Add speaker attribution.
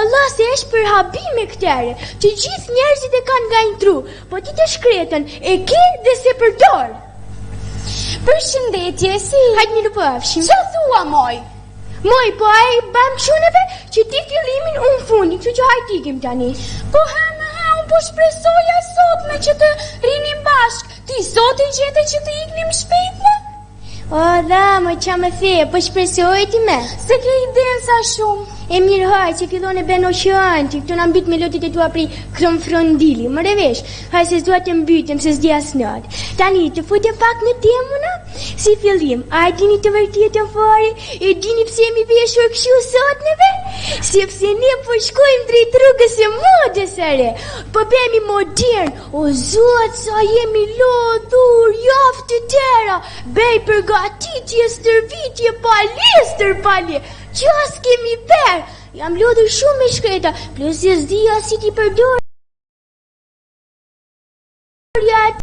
Speaker 1: Allah se është për habime këtere. Të gjithë njerëzit e kanë nga intru, po ti të shkretën e ke dhe se përdor.
Speaker 2: Përshëndetje, si?
Speaker 1: Hajtë një lupo afshim.
Speaker 2: Që thua, moj?
Speaker 1: Moj, po a i bam quneve që ti fillimin unë fundi, kështu që hajtë ikim tani.
Speaker 2: Po unë po shpresoja sot me që të rinim bashk. Ti sot e gjete që të iknim shpejt me?
Speaker 1: O, dha, më qa më the, po shpresoj ti me?
Speaker 2: Se ke iden sa shumë.
Speaker 1: E mirë haj, që fillon e ben oqean, që këtu në mbit me lotit e tua pri krom frondili, më revesh, haj se s'dua të mbytëm, se s'di asnat. Tani, të fute pak në temuna, si fillim, a e dini të vërtetën fare, e dini pse jemi veshur kështu sot neve? Sepse ne po shkojmë drejt rrugës e modës are, po bëhemi modern, o zot, sa jemi lodhur, jaftë të tëra, bej përgatitje, stërvitje, palestër, që as kemi per, jam lodhur shumë me shkreta, plus e s'dia si ti përdor.